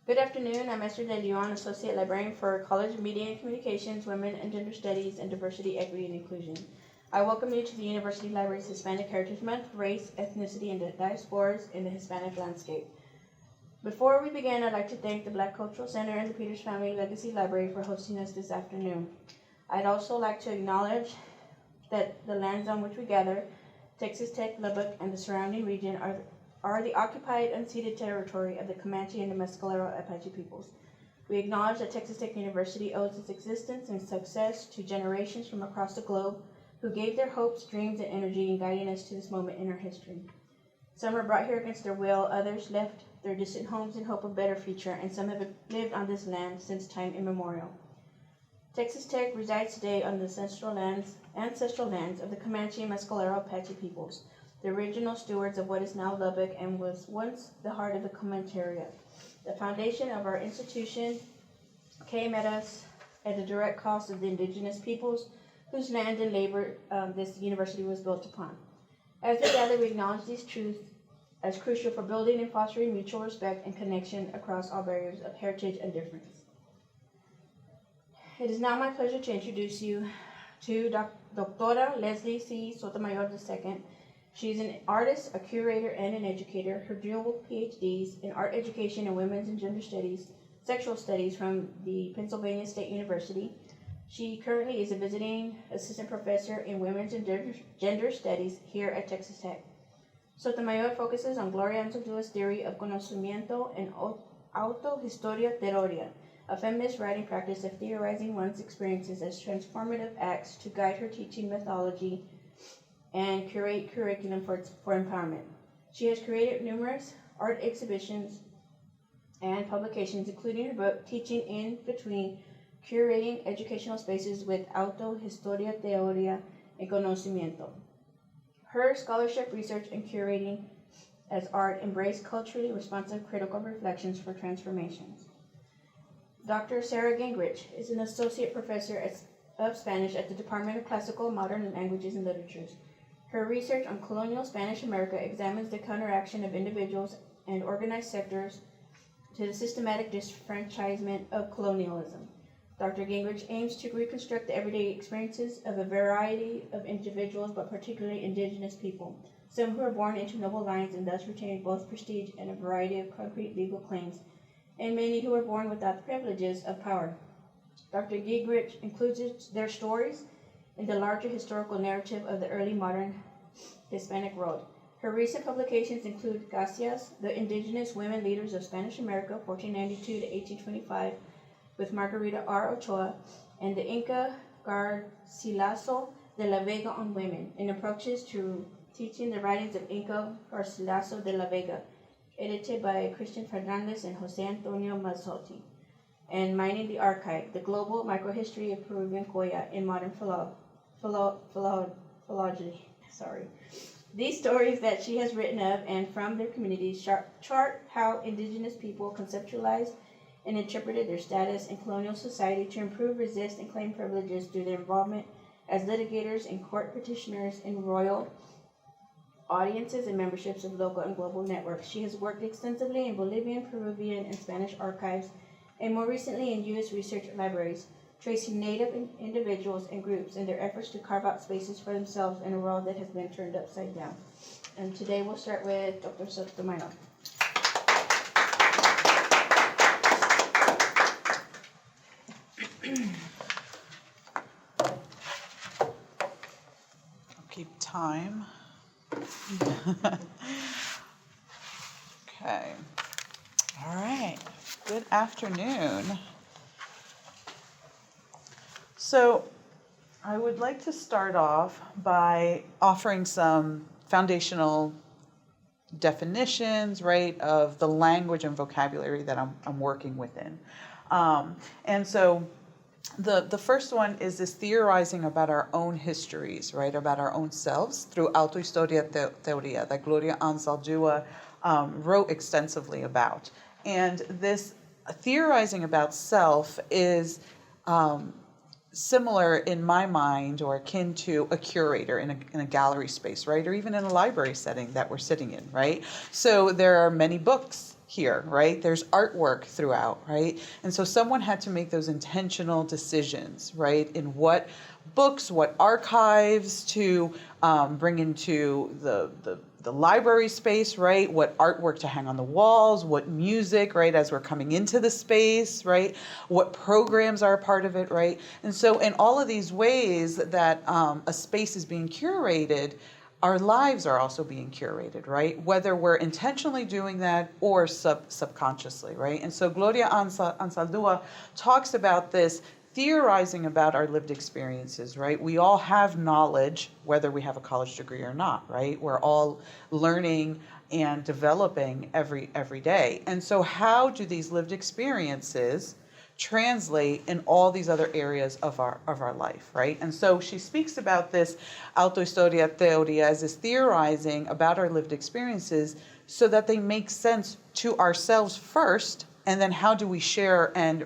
Good afternoon. I'm Esther De Leon, Associate Librarian for College of Media and Communications, Women and Gender Studies, and Diversity, Equity, and Inclusion. I welcome you to the University Library's Hispanic Heritage Month, Race, Ethnicity, and Diasporas in the Hispanic Landscape. Before we begin, I'd like to thank the Black Cultural Center and the Peters Family Legacy Library for hosting us this afternoon. I'd also like to acknowledge that the lands on which we gather, Texas Tech, Lubbock, and the surrounding region are the occupied, unceded territory of the Comanche and the Mescalero Apache peoples. We acknowledge that Texas Tech University owes its existence and success to generations from across the globe who gave their hopes, dreams, and energy in guiding us to this moment in our history. Some were brought here against their will, others left their distant homes in hope of a better future, and some have lived on this land since time immemorial. Texas Tech resides today on the ancestral lands of the Comanche and Mescalero Apache peoples, the original stewards of what is now Lubbock and was once the heart of the Comancheria. The foundation of our institution came at us at the direct cost of the indigenous peoples whose land and labor this university was built upon. As we gather, we acknowledge these truths as crucial for building and fostering mutual respect and connection across all barriers of heritage and difference. It is now my pleasure to introduce you to Doctora Leslie C. Sotomayor II. She's an artist, a curator, and an educator. Her dual PhDs in art education and women's and gender studies, sexual studies from the Pennsylvania State University. She currently is a visiting assistant professor in women's and gender studies here at Texas Tech. Sotomayor focuses on Gloria Anzaldúa's theory of conocimiento and autohistoria teoría, a feminist writing practice of theorizing one's experiences as transformative acts to guide her teaching methodology and curate curriculum for empowerment. She has created numerous art exhibitions and publications, including her book, Teaching in Between, Curating Educational Spaces with Autohistoria, Teoría, and Conocimiento. Her scholarship, research, and curating as art embrace culturally responsive critical reflections for transformations. Dr. Sara Guengerich is an associate professor of Spanish at the Department of Classical Modern Languages and Literatures. Her research on colonial Spanish America examines the counteraction of individuals and organized sectors to the systematic disfranchisement of colonialism. Dr. Guengerich aims to reconstruct the everyday experiences of a variety of individuals, but particularly indigenous people, some who are born into noble lines and thus retain both prestige and a variety of concrete legal claims, and many who are born without the privileges of power. Dr. Guengerich includes their stories in the larger historical narrative of the early modern Hispanic world. Her recent publications include Gracias, the Indigenous Women Leaders of Spanish America, 1492 to 1825, with Margarita R. Ochoa, and the Inca Garcilaso de la Vega on Women, in approaches to teaching the writings of Inca Garcilaso de la Vega, edited by Christian Fernandez and Jose Antonio Mazzotti, and Mining the Archive, the Global Microhistory of Peruvian Coya in Modern Philology. These stories that she has written of and from their communities chart how indigenous people conceptualized and interpreted their status in colonial society to improve, resist, and claim privileges through their involvement as litigators and court petitioners in royal audiences and memberships of local and global networks. She has worked extensively in Bolivian, Peruvian, and Spanish archives, and more recently in U.S. research libraries, tracing Native individuals and groups in their efforts to carve out spaces for themselves in a world that has been turned upside down. And today we'll start with Dr. Sotomayor. Keep time. Okay. All right. Good afternoon. So I would like to start off by offering some foundational definitions, right, of the language and vocabulary that I'm working within. And so the first one is this theorizing about our own histories, right, about our own selves through autohistoria teoría that Gloria Anzaldúa wrote extensively about. And this theorizing about self is similar in my mind or akin to a curator in a gallery space, right? Or even in a library setting that we're sitting in, right? So there are many books here, right? There's artwork throughout, right? And so someone had to make those intentional decisions, right? In what books, what archives to bring into the library space, right? What artwork to hang on the walls, what music, right? As we're coming into the space, right? What programs are a part of it, right? And so in all of these ways that a space is being curated, our lives are also being curated, right? Whether we're intentionally doing that or subconsciously, right? And so Gloria Ansaldúa talks about this, theorizing about our lived experiences, right? We all have knowledge, whether we have a college degree or not, right? We're all learning and developing every day. And so how do these lived experiences translate in all these other areas of our life, right? And so she speaks about this autohistoria teoria as this theorizing about our lived experiences so that they make sense to ourselves first, and then how do we share and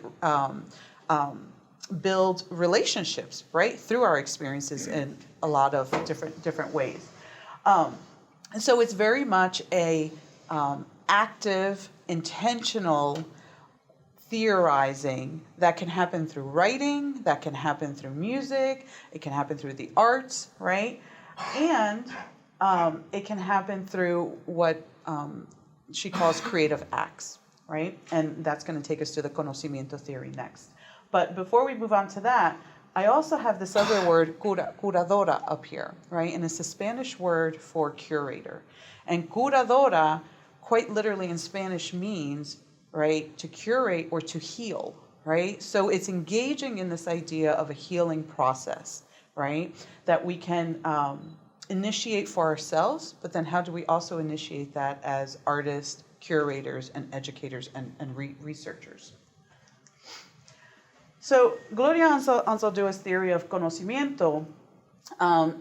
build relationships, right, through our experiences in a lot of different ways. And so it's very much a active, intentional theorizing that can happen through writing, that can happen through music, it can happen through the arts, right? And it can happen through what she calls creative acts, right? And that's going to take us to the conocimiento theory next. But before we move on to that, I also have this other word, curadora, up here, right? And it's a Spanish word for curator. And curadora, quite literally in Spanish, means, right, to curate or to heal, right? So it's engaging in this idea of a healing process, right? That we can initiate for ourselves, but then how do we also initiate that as artists, curators, and educators and researchers? So Gloria Ansaldúa's theory of conocimiento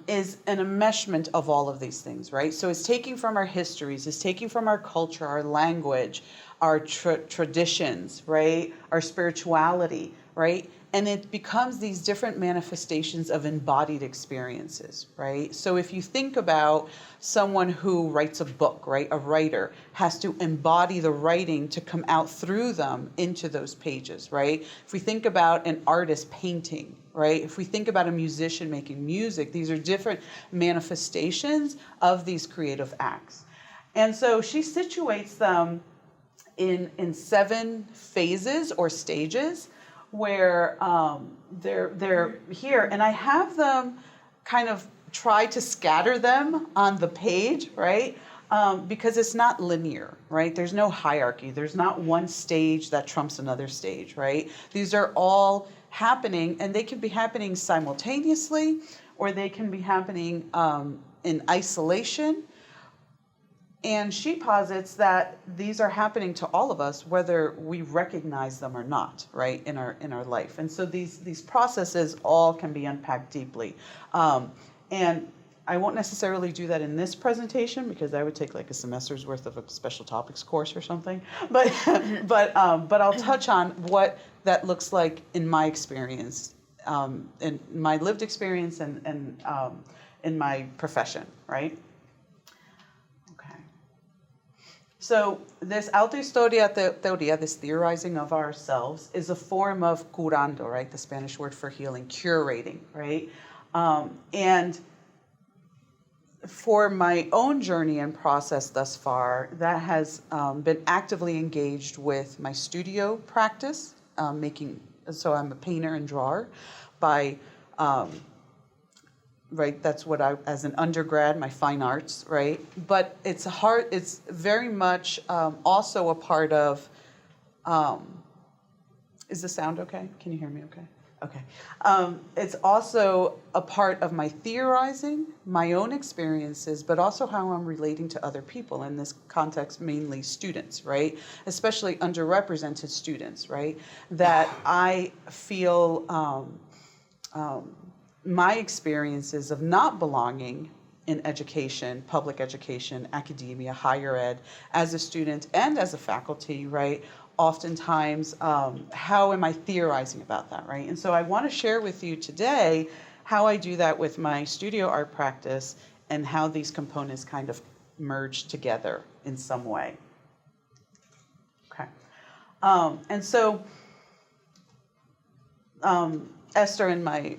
is an enmeshment of all of these things, right? So it's taking from our histories, it's taking from our culture, our language, our traditions, right? Our spirituality, right? And it becomes these different manifestations of embodied experiences, right? So if you think about someone who writes a book, right? A writer has to embody the writing to come out through them into those pages, right? If we think about an artist painting, right? If we think about a musician making music, these are different manifestations of these creative acts. And so she situates them in 7 phases or stages where they're here, and I have them kind of try to scatter them on the page, right? Because it's not linear, right? There's no hierarchy. There's not one stage that trumps another stage, right? These are all happening, and they can be happening simultaneously, or they can be happening in isolation. And she posits that these are happening to all of us, whether we recognize them or not, right, in our life. And so these processes all can be unpacked deeply. And I won't necessarily do that in this presentation because that would take like a semester's worth of a special topics course or something. But I'll touch on what that looks like in my experience, in my lived experience, and in my profession, right? So this autohistoria teoria, this theorizing of ourselves, is a form of curando, right? The Spanish word for healing, curating, right? And for my own journey and process thus far, that has been actively engaged with my studio practice, so I'm a painter and drawer by right, that's what as an undergrad, my fine arts, right? But it's very much also a part of, is the sound okay? Can you hear me okay? Okay. It's also a part of my theorizing, my own experiences, but also how I'm relating to other people, in this context, mainly students, right? Especially underrepresented students, right? That I feel, my experiences of not belonging in education, public education, academia, higher ed, as a student and as a faculty, right? Oftentimes, how am I theorizing about that, right? And so I want to share with you today how I do that with my studio art practice and how these components kind of merge together in some way. And so Esther in my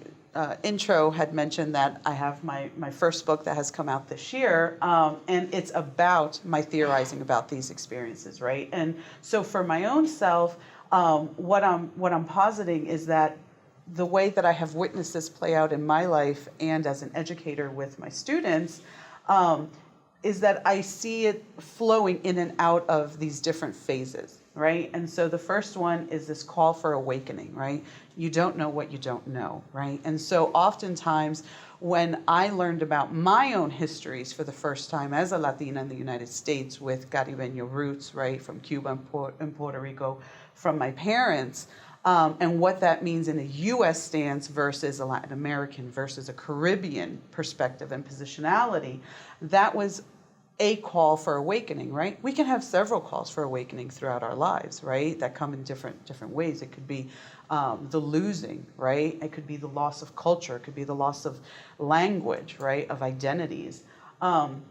intro had mentioned that I have my first book that has come out this year, and it's about my theorizing about these experiences, right? And so for my own self, what I'm positing is that the way that I have witnessed this play out in my life and as an educator with my students, is that I see it flowing in and out of these different phases, right? And so the first one is this call for awakening, right? You don't know what you don't know, right? And so oftentimes when I learned about my own histories for the first time as a Latina in the United States with Caribeño roots, right, from Cuba and Puerto Rico, from my parents, and what that means in a U.S. stance versus a Latin American versus a Caribbean perspective and positionality, that was a call for awakening, right? We can have several calls for awakening throughout our lives, right? That come in different ways. It could be the losing, right? It could be the loss of culture. It could be the loss of language, right? Of identities. And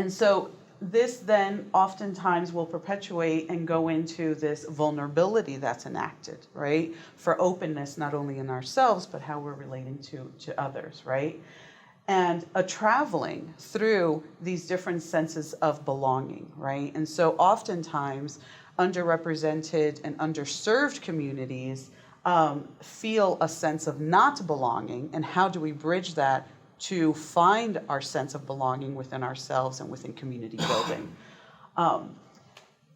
so this then oftentimes will perpetuate and go into this vulnerability that's enacted, right? For openness, not only in ourselves, but how we're relating to others, right? And a traveling through these different senses of belonging, right? And so oftentimes underrepresented and underserved communities feel a sense of not belonging, and how do we bridge that to find our sense of belonging within ourselves and within community building?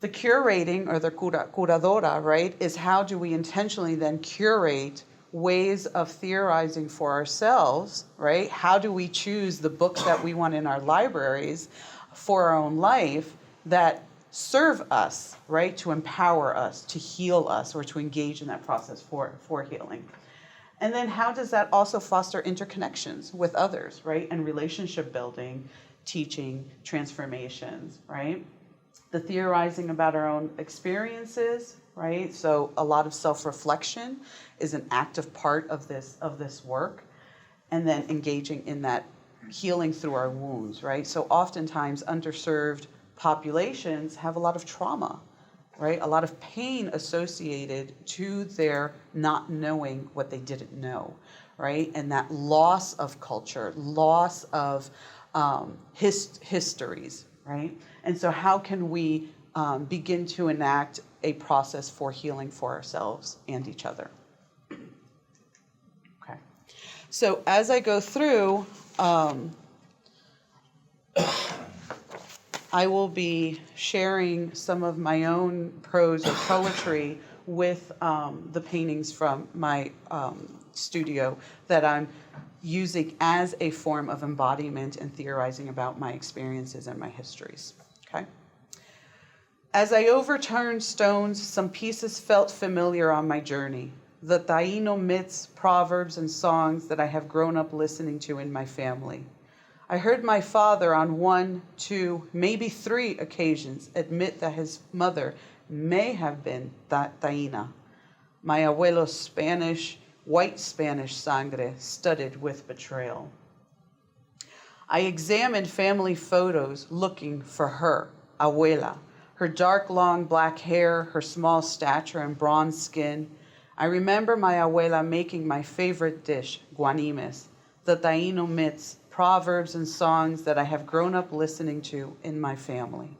The curating, or the curadora, right, is how do we intentionally then curate ways of theorizing for ourselves, right? How do we choose the books that we want in our libraries for our own life that serve us, right? To empower us, to heal us, or to engage in that process for healing. And then how does that also foster interconnections with others, right? And relationship building, teaching, transformations, right? The theorizing about our own experiences, right? So a lot of self-reflection is an active part of this work. And then engaging in that healing through our wounds, right? So oftentimes underserved populations have a lot of trauma, right? A lot of pain associated to their not knowing what they didn't know, right? And that loss of culture, loss of histories, right? And so how can we begin to enact a process for healing for ourselves and each other? Okay. So as I go through, I will be sharing some of my own prose or poetry with the paintings from my studio that I'm using as a form of embodiment and theorizing about my experiences and my histories. Okay. As I overturned stones, some pieces felt familiar on my journey. The Taíno myths, proverbs, and songs that I have grown up listening to in my family. I heard my father on 1, 2, maybe 3 occasions admit that his mother may have been Taína. My abuelo's Spanish, white Spanish sangre studded with betrayal. I examined family photos looking for her, abuela, her dark, long black hair, her small stature and bronze skin. I remember my abuela making my favorite dish, guanimes, the Taíno myths, proverbs, and songs that I have grown up listening to in my family.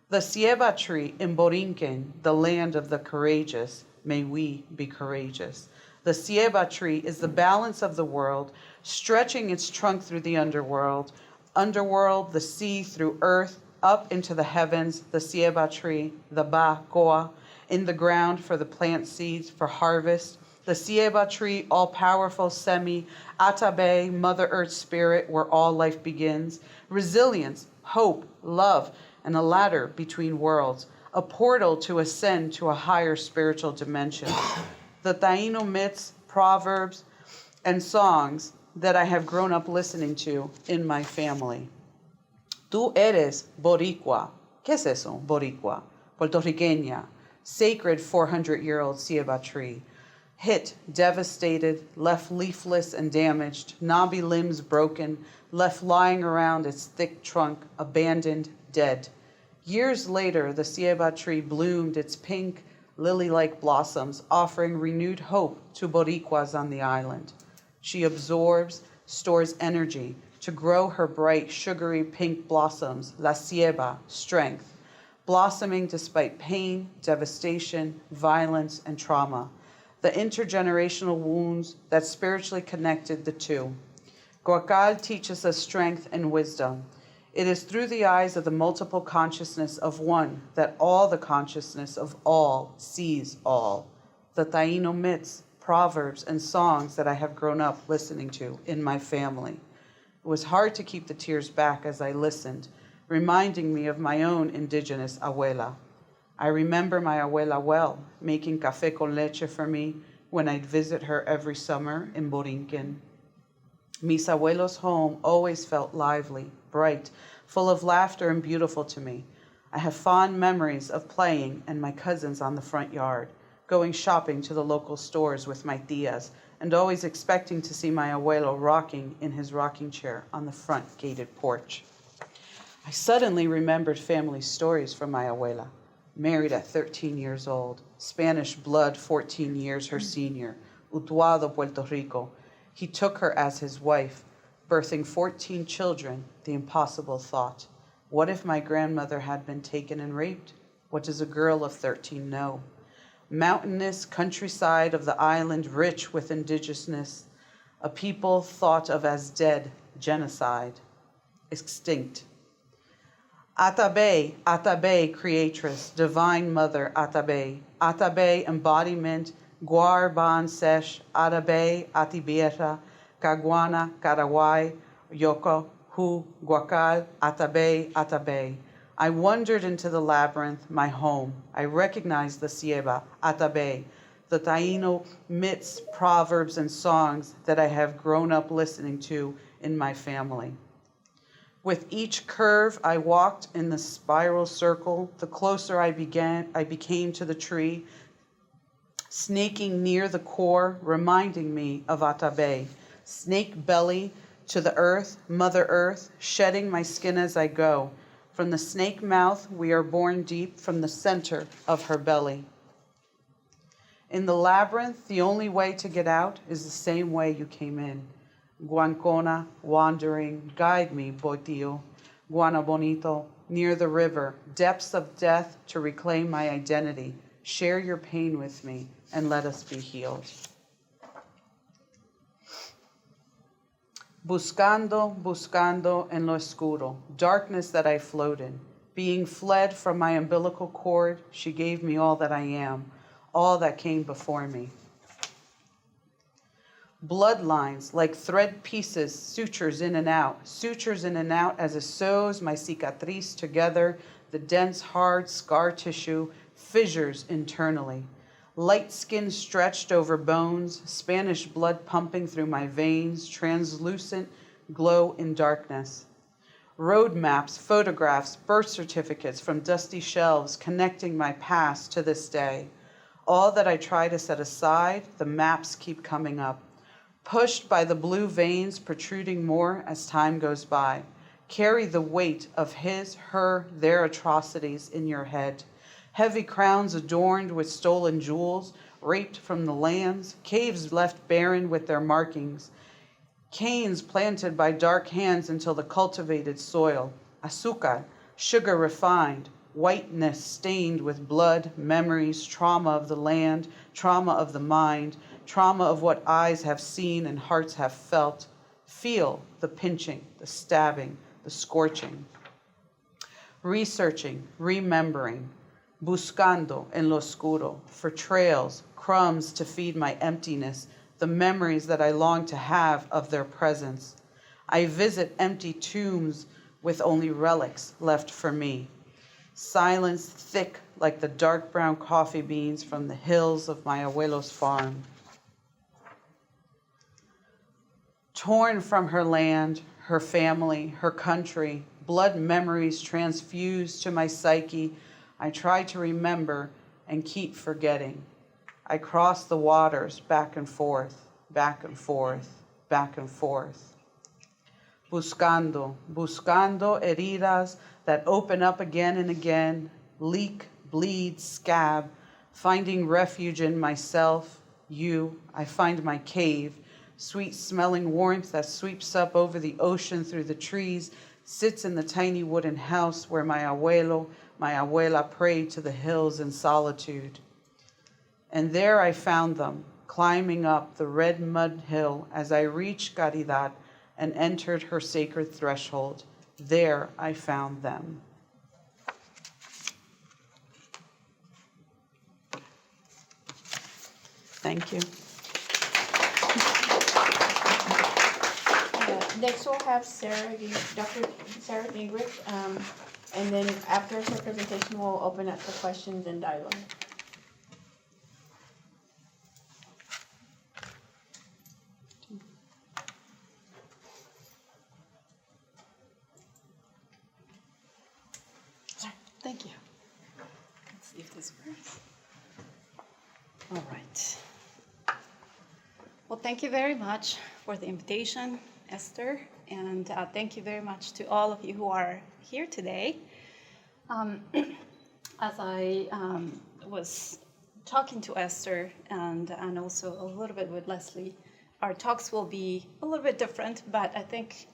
The ceiba tree in Borinquen, the land of the courageous, may we be courageous. The ceiba tree is the balance of the world, stretching its trunk through the underworld, the sea through earth, up into the heavens, the ceiba tree, the ba koa, in the ground for the plant seeds for harvest. The ceiba tree, all-powerful Atabe, Mother Earth spirit, where all life begins. Resilience, hope, love, and a ladder between worlds, a portal to ascend to a higher spiritual dimension. The Taíno myths, proverbs, and songs that I have grown up listening to in my family. Tú eres boricua. ¿Qué es eso, boricua? Puertorriqueña, sacred 400-year-old ceiba tree. Hit, devastated, left leafless and damaged, knobby limbs broken, left lying around its thick trunk, abandoned, dead. Years later, the ceiba tree bloomed its pink, lily-like blossoms, offering renewed hope to Boricuas on the island. She absorbs, stores energy to grow her bright, sugary pink blossoms, la ceiba, strength, blossoming despite pain, devastation, violence, and trauma, the intergenerational wounds that spiritually connected the two. Guacal teaches us strength and wisdom. It is through the eyes of the multiple consciousness of one that all the consciousness of all sees all. The Taino myths, proverbs, and songs that I have grown up listening to in my family. It was hard to keep the tears back as I listened, reminding me of my own indigenous abuela. I remember my abuela well, making café con leche for me when I'd visit her every summer in Borinquen. Mis abuelos' home always felt lively, bright, full of laughter and beautiful to me. I have fond memories of playing and my cousins on the front yard, going shopping to the local stores with my tias, and always expecting to see my abuelo rocking in his rocking chair on the front gated porch. I suddenly remembered family stories from my abuela. Married at 13 years old, Spanish blood 14 years her senior, Utuado, Puerto Rico. He took her as his wife, birthing 14 children, the impossible thought. What if my grandmother had been taken and raped? What does a girl of 13 know? Mountainous countryside of the island rich with indigenousness, a people thought of as dead, genocide, extinct. Atabe, Atabe, creatress, divine mother, Atabe. Atabe, embodiment, Guar, Ban, Sesh, Atabe, Atibierra, Caguana, Carawai, Yoko, Hu, Guacal, Atabe, Atabe. I wandered into the labyrinth, my home. I recognized the ceiba, Atabe, the Taino myths, proverbs, and songs that I have grown up listening to in my family. With each curve I walked in the spiral circle, the closer I became to the tree, snaking near the core, reminding me of Atabe, snake belly to the earth, Mother Earth, shedding my skin as I go. From the snake mouth we are born deep from the center of her belly. In the labyrinth, the only way to get out is the same way you came in. Guancona, wandering, guide me, Boitio. Guana Bonito, near the river, depths of death to reclaim my identity. Share your pain with me and let us be healed. Buscando, buscando en lo oscuro, darkness that I float in. Being fled from my umbilical cord, she gave me all that I am, all that came before me. Bloodlines like thread pieces, sutures in and out as it sews my cicatrice together, the dense, hard scar tissue, fissures internally. Light skin stretched over bones, Spanish blood pumping through my veins, translucent glow in darkness. Road maps, photographs, birth certificates from dusty shelves connecting my past to this day. All that I try to set aside, the maps keep coming up. Pushed by the blue veins protruding more as time goes by. Carry the weight of his, her, their atrocities in your head. Heavy crowns adorned with stolen jewels, raped from the lands, caves left barren with their markings, canes planted by dark hands until the cultivated soil, azúcar, sugar refined, whiteness stained with blood, memories, trauma of the land, trauma of the mind, trauma of what eyes have seen and hearts have felt. Feel the pinching, the stabbing, the scorching. Researching, remembering, buscando en lo oscuro, for trails, crumbs to feed my emptiness, the memories that I long to have of their presence. I visit empty tombs with only relics left for me. Silence thick like the dark brown coffee beans from the hills of my abuelo's farm. Torn from her land, her family, her country, blood memories transfused to my psyche, I try to remember and keep forgetting. I cross the waters back and forth, back and forth, back and forth. Buscando, buscando heridas that open up again and again, leak, bleed, scab, finding refuge in myself, you, I find my cave, sweet smelling warmth that sweeps up over the ocean through the trees, sits in the tiny wooden house where my abuelo, my abuela prayed to the hills in solitude. And there I found them, climbing up the red mud hill as I reached Caridad and entered her sacred threshold. There I found them. Thank you. Next we'll have Dr. Sara Guengerich, and then after her presentation, we'll open up for questions and dialogue. Thank you. Let's see if this works. All right. Well, thank you very much for the invitation, Esther, and thank you very much to all of you who are here today. As I was talking to Esther and also a little bit with Leslie, our talks will be a little bit different, but I think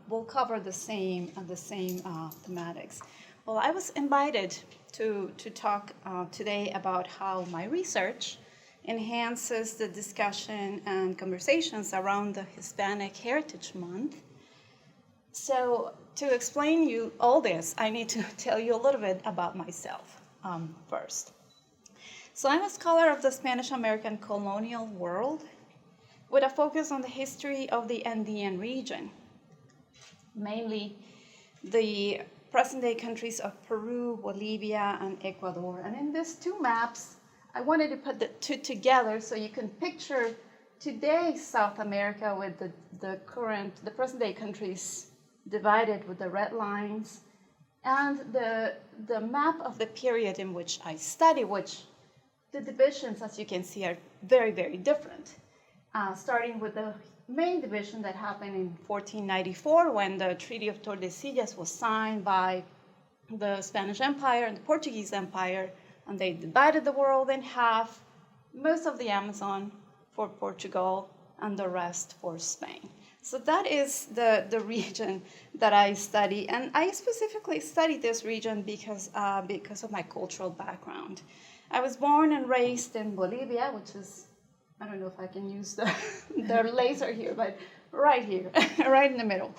we'll cover the same thematics. Well, I was invited to talk today about how my research enhances the discussion and conversations around the Hispanic Heritage Month. So to explain you all this, I need to tell you a little bit about myself first. So I'm a scholar of the Spanish-American colonial world with a focus on the history of the Andean region, mainly the present-day countries of Peru, Bolivia, and Ecuador. And in these two maps, I wanted to put the two together so you can picture today's South America with the present-day countries divided with the red lines, and the map of the period in which I study, which the divisions, as you can see, are very, very different. Starting with the main division that happened in 1494 when the Treaty of Tordesillas was signed by the Spanish Empire and the Portuguese Empire, and they divided the world in half, most of the Amazon for Portugal and the rest for Spain. So that is the region that I study, and I specifically study this region because of my cultural background. I was born and raised in Bolivia, which is, I don't know if I can use the laser here, but right here, right in the middle.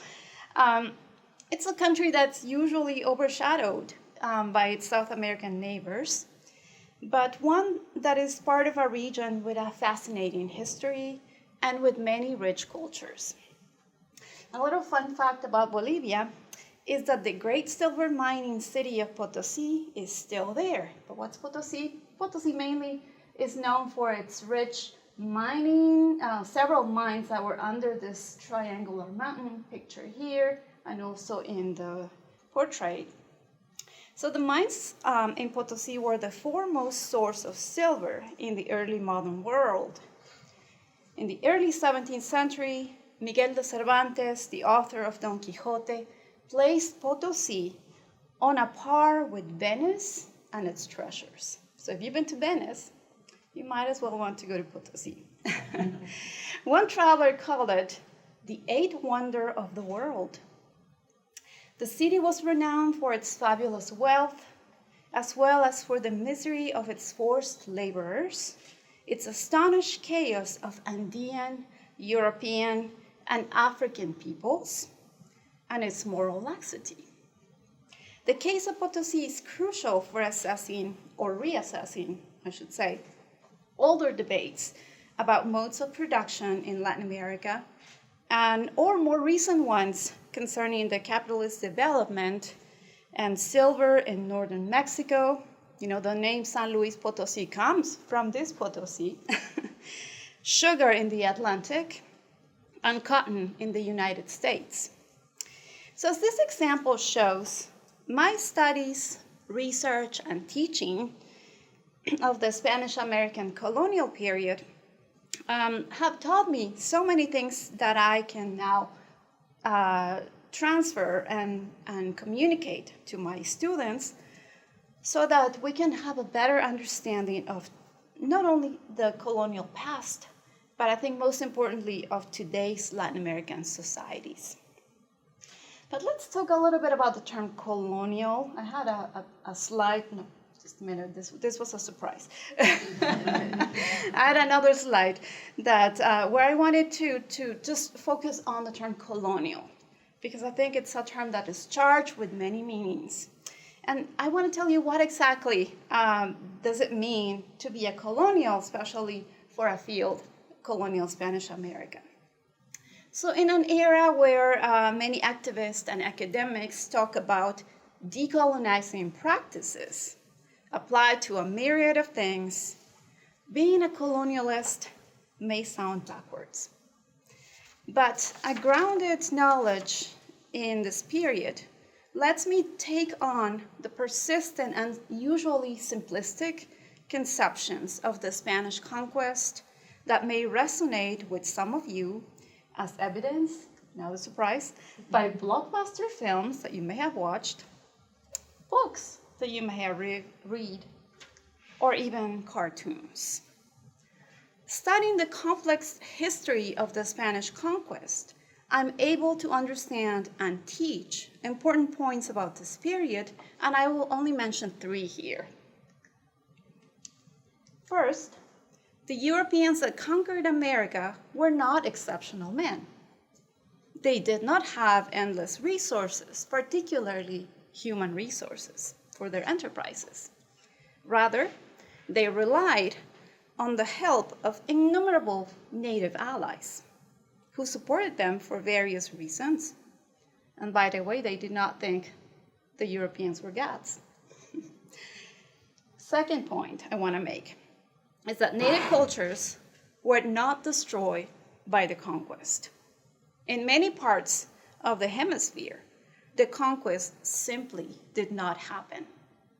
It's a country that's usually overshadowed by its South American neighbors, but one that is part of a region with a fascinating history and with many rich cultures. A little fun fact about Bolivia is that the great silver mining city of Potosí is still there. But what's Potosí? Potosí mainly is known for its rich mining, several mines that were under this triangular mountain picture here, and also in the portrait. So the mines in Potosí were the foremost source of silver in the early modern world. In the early 17th century, Miguel de Cervantes, the author of Don Quixote, placed Potosí on a par with Venice and its treasures. So if you've been to Venice, you might as well want to go to Potosí. One traveler called it the eighth wonder of the world. The city was renowned for its fabulous wealth, as well as for the misery of its forced laborers, its astonished chaos of Andean, European, and African peoples, and its moral laxity. The case of Potosí is crucial for assessing, or reassessing, I should say, older debates about modes of production in Latin America, or more recent ones concerning the capitalist development and silver in northern Mexico. You know, the name San Luis Potosí comes from this Potosí. Sugar in the Atlantic, and cotton in the United States. So as this example shows, my studies, research, and teaching of the Spanish-American colonial period have taught me so many things that I can now transfer and communicate to my students so that we can have a better understanding of not only the colonial past, but I think most importantly of today's Latin American societies. But let's talk a little bit about the term colonial. I had a slide, no, just a minute, this was a surprise. I had another slide that where I wanted to just focus on the term colonial, because I think it's a term that is charged with many meanings. And I want to tell you what exactly does it mean to be a colonial, especially for a field, colonial Spanish American. So in an era where many activists and academics talk about decolonizing practices applied to a myriad of things, being a colonialist may sound backwards. But a grounded knowledge in this period lets me take on the persistent and usually simplistic conceptions of the Spanish conquest that may resonate with some of you, as evidenced, not a surprise, by blockbuster films that you may have watched, books that you may have read, or even cartoons. Studying the complex history of the Spanish conquest, I'm able to understand and teach important points about this period, and I will only mention 3 here. First, the Europeans that conquered America were not exceptional men. They did not have endless resources, particularly human resources, for their enterprises. Rather, they relied on the help of innumerable native allies who supported them for various reasons. And by the way, they did not think the Europeans were gods. Second point I want to make is that native cultures were not destroyed by the conquest. In many parts of the hemisphere, the conquest simply did not happen.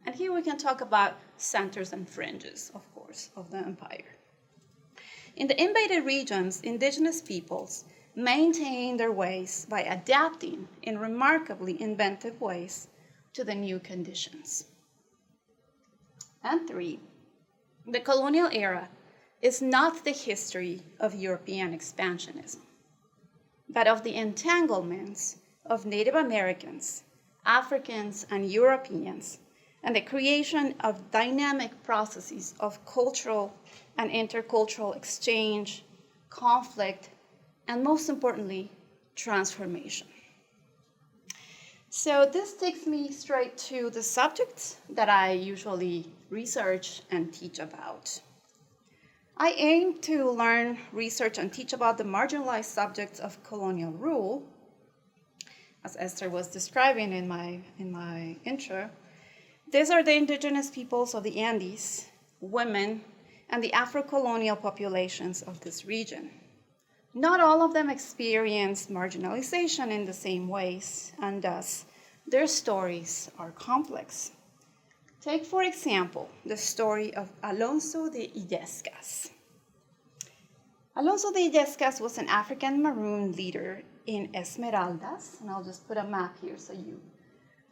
And here we can talk about centers and fringes, of course, of the empire. In the invaded regions, indigenous peoples maintained their ways by adapting in remarkably inventive ways to the new conditions. And 3, the colonial era is not the history of European expansionism, but of the entanglements of Native Americans, Africans, and Europeans, and the creation of dynamic processes of cultural and intercultural exchange, conflict, and most importantly, transformation. So this takes me straight to the subjects that I usually research and teach about. I aim to learn, research, and teach about the marginalized subjects of colonial rule, as Esther was describing in my intro. These are the indigenous peoples of the Andes, women, and the Afro-colonial populations of this region. Not all of them experienced marginalization in the same ways, and thus their stories are complex. Take, for example, the story of Alonso de Illescas. Alonso de Illescas was an African Maroon leader in Esmeraldas, and I'll just put a map here so you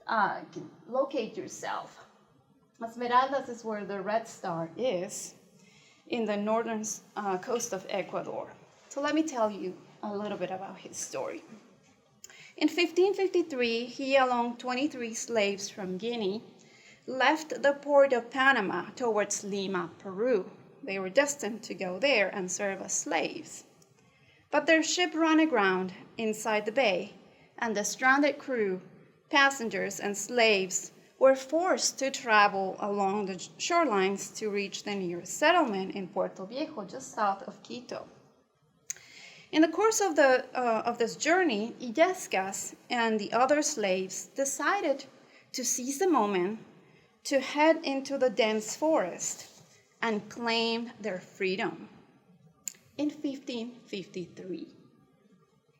can locate yourself. Esmeraldas is where the Red Star is in the northern coast of Ecuador. So let me tell you a little bit about his story. In 1553, he, along 23 slaves from Guinea, left the port of Panama towards Lima, Peru. They were destined to go there and serve as slaves. But their ship ran aground inside the bay, and the stranded crew, passengers, and slaves were forced to travel along the shorelines to reach the nearest settlement in Puerto Viejo, just south of Quito. In the course of this journey, Illescas and the other slaves decided to seize the moment to head into the dense forest and claim their freedom in 1553.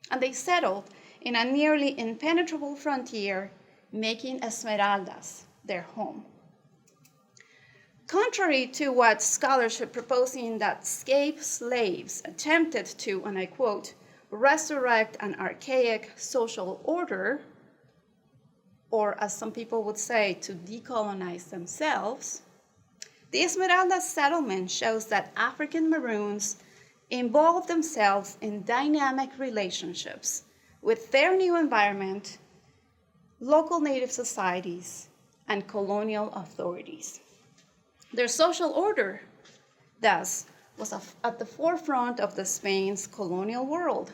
And they settled in a nearly impenetrable frontier, making Esmeraldas their home. Contrary to what scholarship proposing that escaped slaves attempted to, and I quote, resurrect an archaic social order, or as some people would say, to decolonize themselves, the Esmeralda settlement shows that African Maroons involved themselves in dynamic relationships with their new environment, local native societies, and colonial authorities. Their social order, thus, was at the forefront of the Spain's colonial world,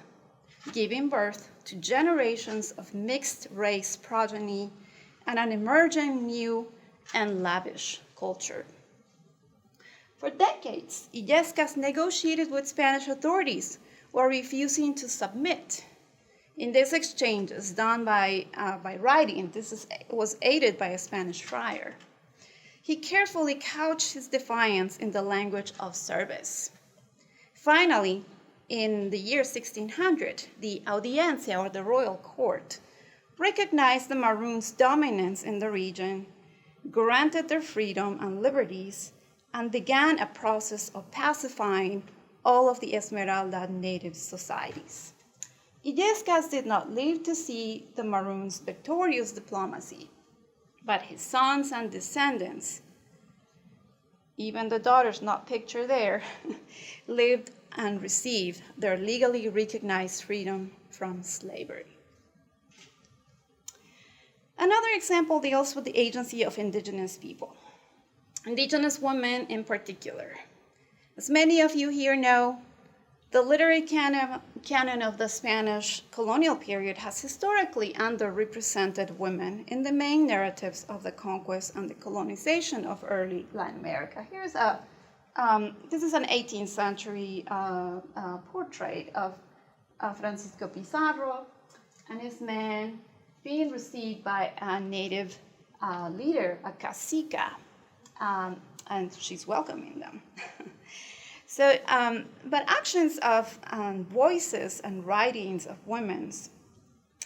giving birth to generations of mixed-race progeny and an emerging new and lavish culture. For decades, Illescas negotiated with Spanish authorities while refusing to submit. In these exchanges done by writing, was aided by a Spanish friar. He carefully couched his defiance in the language of service. Finally, in the year 1600, the Audiencia, or the royal court, recognized the Maroons' dominance in the region, granted their freedom and liberties, and began a process of pacifying all of the Esmeralda native societies. Illescas did not live to see the Maroons' victorious diplomacy, but his sons and descendants, even the daughters not pictured there, lived and received their legally recognized freedom from slavery. Another example deals with the agency of indigenous people, indigenous women in particular. As many of you here know, the literary canon of the Spanish colonial period has historically underrepresented women in the main narratives of the conquest and the colonization of early Latin America. This is an 18th century portrait of Francisco Pizarro and his men being received by a native leader, a cacica, and she's welcoming them. But actions of voices and writings of women's,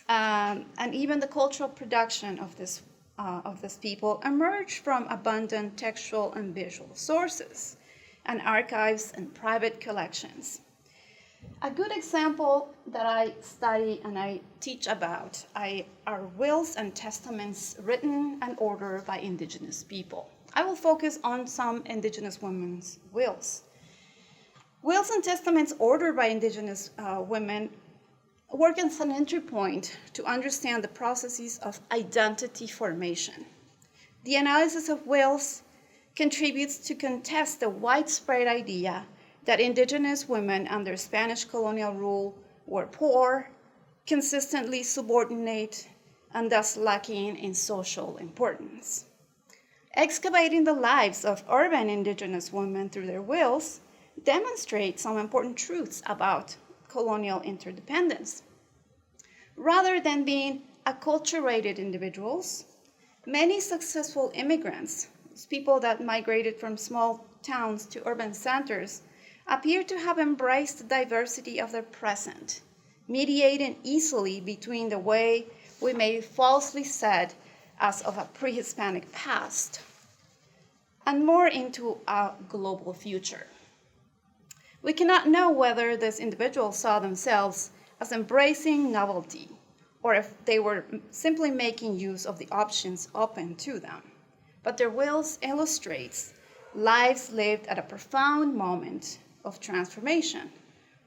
and even the cultural production of this people emerged from abundant textual and visual sources, and archives and private collections. A good example that I study and I teach about are wills and testaments written and ordered by indigenous people. I will focus on some indigenous women's wills. Wills and testaments ordered by indigenous women work as an entry point to understand the processes of identity formation. The analysis of wills contributes to contest the widespread idea that indigenous women under Spanish colonial rule were poor, consistently subordinate, and thus lacking in social importance. Excavating the lives of urban indigenous women through their wills demonstrates some important truths about colonial interdependence. Rather than being acculturated individuals, many successful immigrants, people that migrated from small towns to urban centers, appear to have embraced the diversity of their present, mediating easily between the way we may falsely said as of a pre-Hispanic past and more into a global future. We cannot know whether these individuals saw themselves as embracing novelty or if they were simply making use of the options open to them. But their wills illustrates lives lived at a profound moment of transformation,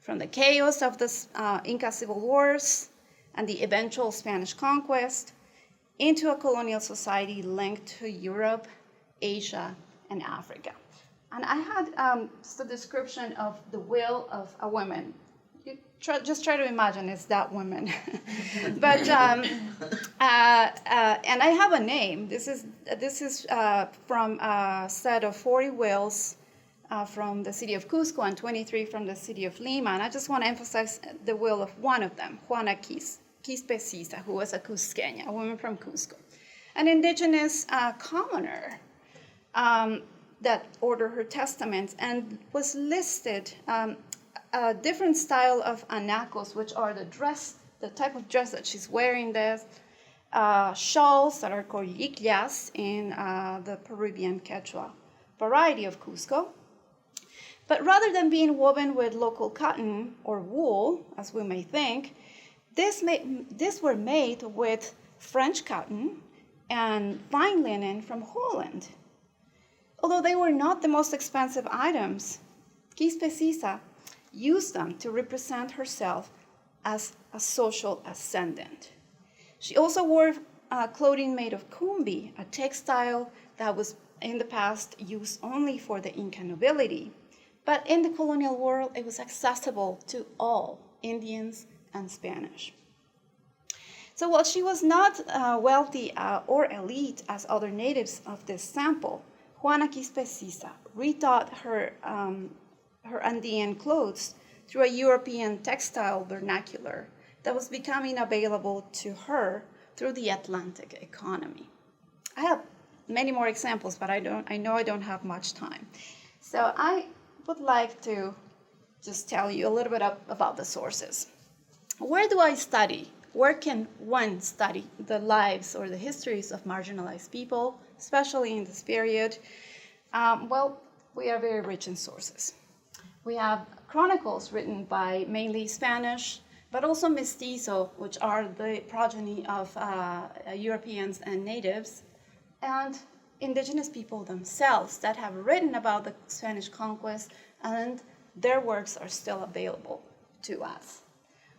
from the chaos of the Inca civil wars and the eventual Spanish conquest into a colonial society linked to Europe, Asia, and Africa. And I had just a description of the will of a woman. Just try to imagine it's that woman. But and I have a name. This is from a set of 40 wills from the city of Cusco and 23 from the city of Lima. And I just want to emphasize the will of one of them, Juana Quispe Sisa, who was a Cusqueña, a woman from Cusco, an indigenous commoner that ordered her testaments and was listed a different style of anacos, which are the type of dress that she's wearing there, shawls that are called yiclias in the Peruvian Quechua variety of Cusco. But rather than being woven with local cotton or wool, as we may think, these were made with French cotton and fine linen from Holland. Although they were not the most expensive items, Quispecisa used them to represent herself as a social ascendant. She also wore clothing made of kumbi, a textile that was in the past used only for the Inca nobility. But in the colonial world, it was accessible to all Indians and Spanish. So while she was not wealthy or elite as other natives of this sample, Juana Quispecisa rethought her Andean clothes through a European textile vernacular that was becoming available to her through the Atlantic economy. I have many more examples, but I know I don't have much time. So I would like to just tell you a little bit about the sources. Where do I study? Where can one study the lives or the histories of marginalized people, especially in this period? Well, we are very rich in sources. We have chronicles written by mainly Spanish, but also mestizo, which are the progeny of Europeans and natives, and indigenous people themselves that have written about the Spanish conquest, and their works are still available to us.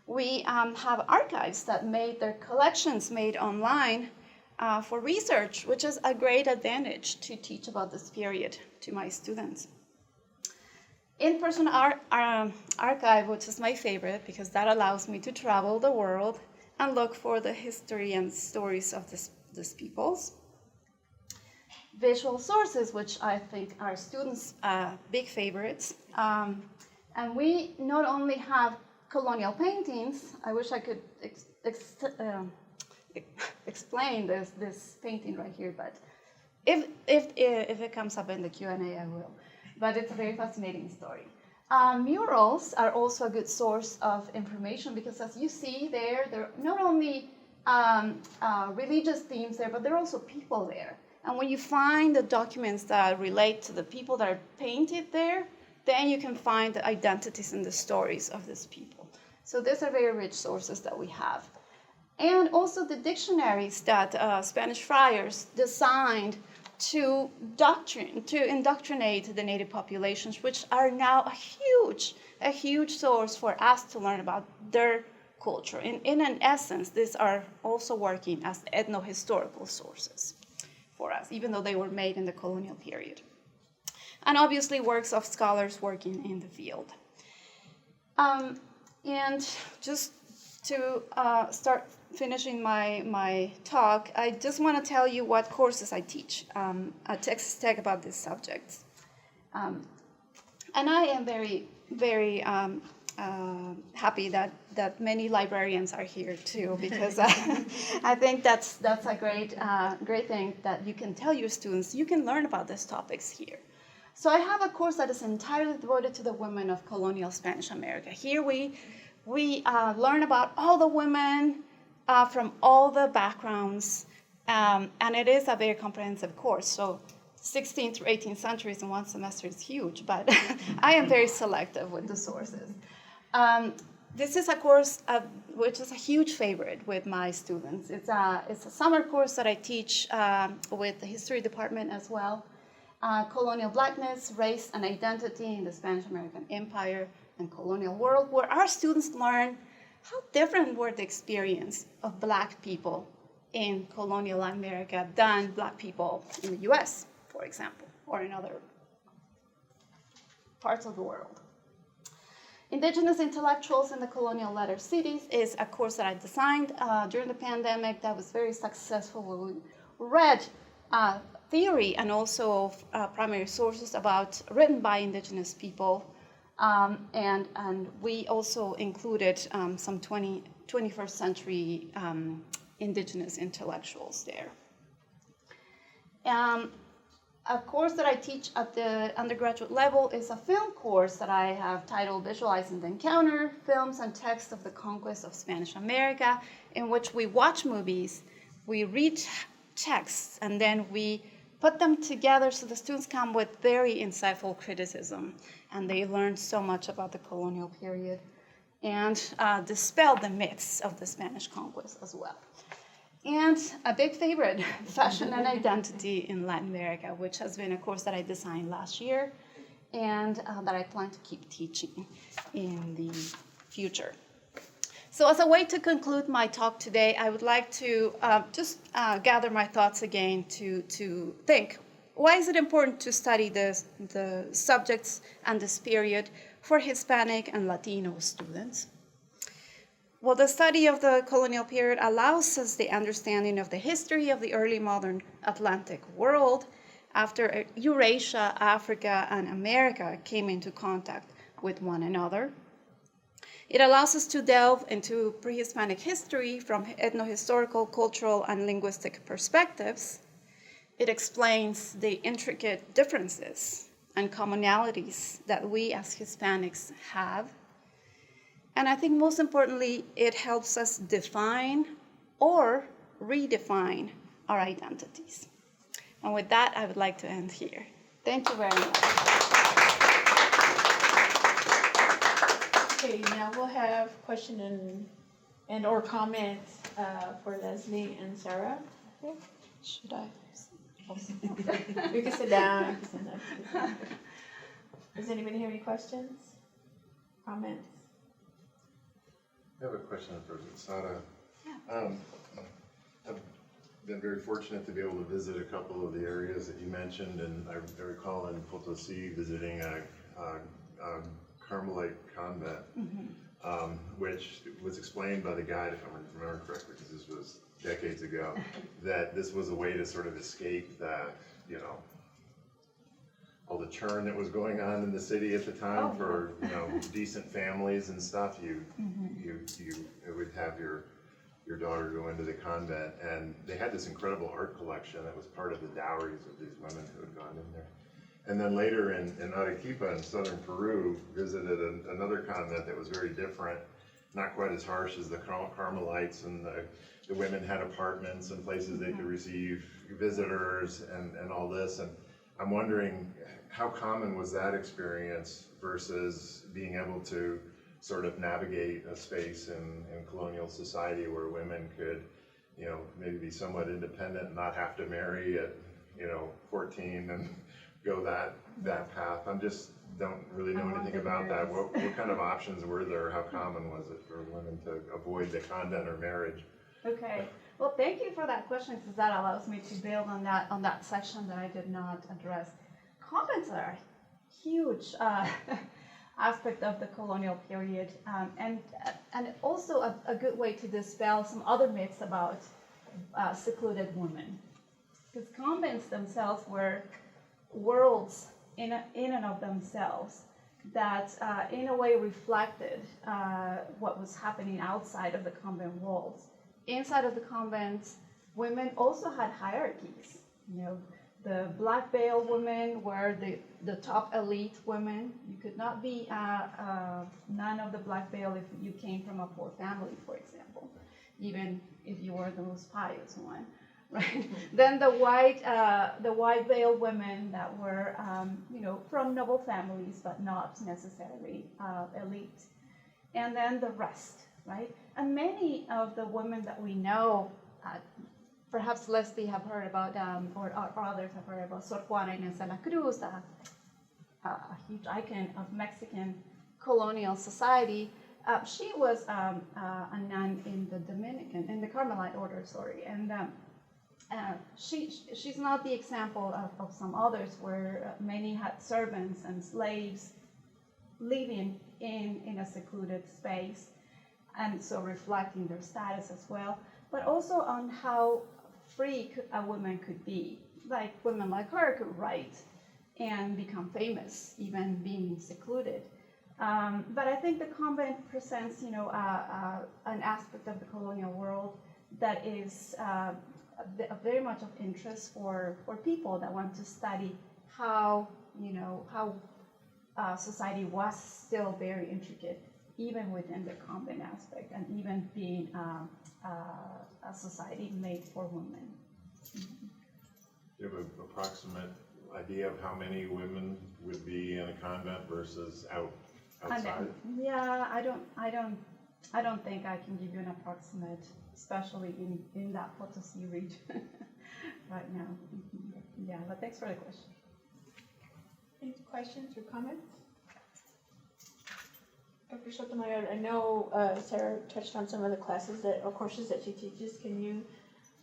We have archives that made their collections made online for research, which is a great advantage to teach about this period to my students. In-person archive, which is my favorite because that allows me to travel the world and look for the history and stories of these peoples. Visual sources, which I think are students' big favorites. And we not only have colonial paintings. I wish I could explain this painting right here, but if it comes up in the Q&A, I will. But it's a very fascinating story. Murals are also a good source of information because, as you see there are not only religious themes there, but there are also people there. And when you find the documents that relate to the people that are painted there, then you can find the identities and the stories of these people. So these are very rich sources that we have. And also the dictionaries that Spanish friars designed to indoctrinate the native populations, which are now a huge source for us to learn about their culture. In an essence, these are also working as ethno-historical sources for us, even though they were made in the colonial period. And obviously works of scholars working in the field. And just to start finishing my talk, I just want to tell you what courses I teach at Texas Tech about these subjects. And I am very, very happy that many librarians are here too, because I think that's a great thing that you can tell your students. You can learn about these topics here. So I have a course that is entirely devoted to the women of colonial Spanish America. Here we learn about all the women from all the backgrounds, and it is a very comprehensive course. So 16th through 18th centuries in one semester is huge, but I am very selective with the sources. This is a course which is a huge favorite with my students. It's a summer course that I teach with the history department as well. Colonial Blackness, Race and Identity in the Spanish American Empire and Colonial World, where our students learn how different were the experience of Black people in colonial America than Black people in the US, for example, or in other parts of the world. Indigenous Intellectuals in the Colonial Letter Cities is a course that I designed during the pandemic that was very successful. We read theory and also primary sources written by indigenous people, and we also included some 21st century indigenous intellectuals there. A course that I teach at the undergraduate level is a film course that I have titled Visualizing the Encounter, Films and Texts of the Conquest of Spanish America, in which we watch movies, we read texts, and then we put them together so the students come with very insightful criticism, and they learn so much about the colonial period and dispel the myths of the Spanish conquest as well. And a big favorite, fashion and identity in Latin America, which has been a course that I designed last year and that I plan to keep teaching in the future. So as a way to conclude my talk today, I would like to just gather my thoughts again to think, why is it important to study the subjects and this period for Hispanic and Latino students? Well, the study of the colonial period allows us the understanding of the history of the early modern Atlantic world after Eurasia, Africa, and America came into contact with one another. It allows us to delve into pre-Hispanic history from ethnohistorical, cultural, and linguistic perspectives. It explains the intricate differences and commonalities that we as Hispanics have. And I think most importantly, it helps us define or redefine our identities. And with that, I would like to end here. Thank you very much. Okay, now we'll have question and or comments for Leslie and Sara. Should I? You can sit down. Does anybody have any questions? Comments? I have a question for Sara. I've been very fortunate to be able to visit a couple of the areas that you mentioned, and I recall in Potosi visiting a Carmelite convent, which was explained by the guide, if I remember correctly, because this was decades ago, that this was a way to sort of escape that, all the churn that was going on in the city at the time for, decent families and stuff. You would have your daughter go into the convent, and they had this incredible art collection that was part of the dowries of these women who had gone in there. And then later in Arequipa in southern Peru, visited another convent that was very different, not quite as harsh as the Carmelites, and the women had apartments and places they could receive visitors and all this. And I'm wondering, how common was that experience versus being able to sort of navigate a space in colonial society where women could, maybe be somewhat independent and not have to marry at, 14 and go that path? I'm just don't really know anything about that. What kind of options were there? How common was it for women to avoid the convent or marriage? Okay. Well, thank you for that question, because that allows me to build on that section that I did not address. Convents are a huge aspect of the colonial period, and also a good way to dispel some other myths about secluded women. Because convents themselves were worlds in and of themselves that in a way reflected what was happening outside of the convent walls. Inside of the convents, women also had hierarchies. The black veil women were the top elite women. You could not be none of the black veil if you came from a poor family, for example, even if you were the most pious one, right? Then the white veil women that were from noble families but not necessarily elite, and then the rest, right? And many of the women that we know, perhaps Leslie have heard about, or others have heard about, Sor Juana Inés de la Cruz, a huge icon of Mexican colonial society. She was a nun in the Carmelite order, and she's not the example of some others where many had servants and slaves living in a secluded space, and so reflecting their status as well, but also on how free a woman could be. Like women like her could write and become famous, even being secluded. But I think the convent presents, an aspect of the colonial world that is very much of interest for people that want to study how society was still very intricate, even within the convent aspect, and even being a society made for women. you have an approximate idea of how many women would be in a convent versus outside? Yeah, I don't think I can give you an approximate, especially in that Potosi region right now. Yeah, but thanks for the question. Any questions or comments? Dr. Sotomayor, I know Sarah touched on some of the classes or courses that she teaches. Can you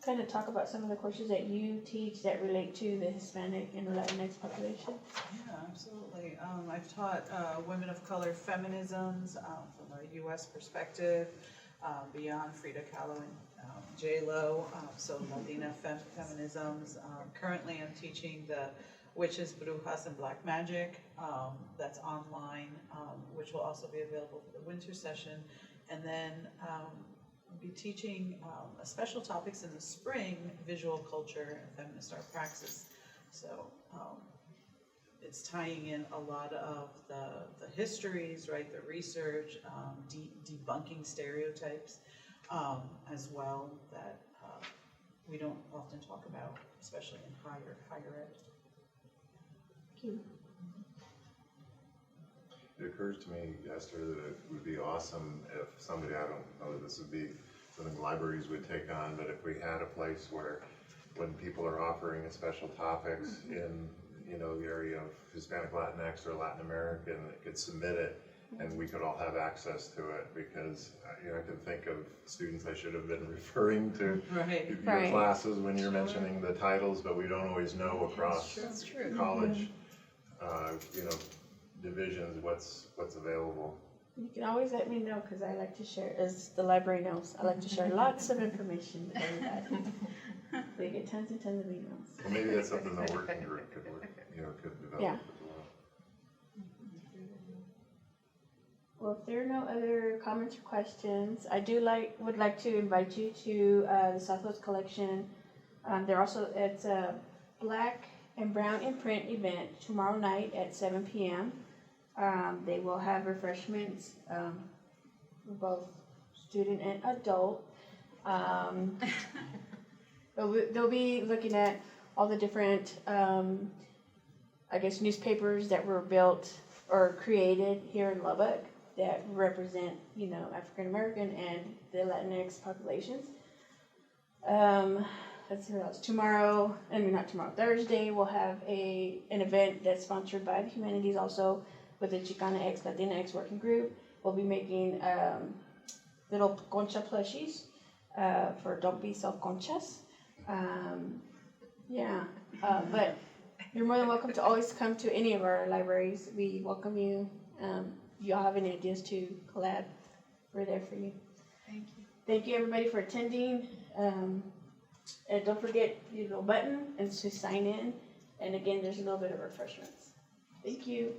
kind of talk about some of the courses that you teach that relate to the Hispanic and Latinx population? Yeah, absolutely. I've taught women of color feminisms from a U.S. perspective, beyond Frida Kahlo and J-Lo, so Latina feminisms. Currently I'm teaching the Witches, Brujas, and Black Magic. That's online, which will also be available for the winter session. And then I'll be teaching special topics in the spring, visual culture and feminist art praxis. So it's tying in a lot of the histories, right, the research, debunking stereotypes as well that we don't often talk about, especially in higher ed. Thank you. It occurs to me, Esther, that it would be awesome if somebody, I don't know that this would be something libraries would take on, but if we had a place where when people are offering special topics in, you know, the area of Hispanic, Latinx, or Latin American, it could submit it and we could all have access to it, because you know, I can think of students I should have been referring to your Right. classes when you're mentioning the titles, but we don't always know across That's true. college, you know, divisions what's available. You can always let me know, because I like to share, as the library knows, I like to share lots of information with everybody. They get tons and tons of emails. Well, maybe that's something the working group could work, you know, could develop Yeah. as well. Well, if there are no other comments or questions, I would like to invite you to the Southwest Collection. It's a Black and Brown in Print event tomorrow night at 7 p.m. They will have refreshments for both student and adult. They'll be looking at all the different, newspapers that were built or created here in Lubbock that represent, you know, African American and the Latinx populations. Let's see what else. Thursday, we'll have an event that's sponsored by the Humanities, also with the Chicana X Latina X working group. We'll be making little concha plushies for Don't Be Self Conchas. But you're more than welcome to always come to any of our libraries. We welcome you. If y'all have any ideas to collab, we're there for you. Thank you. Thank you, everybody, for attending. And don't forget your little button and to sign in. And again, there's a little bit of refreshments. Thank you.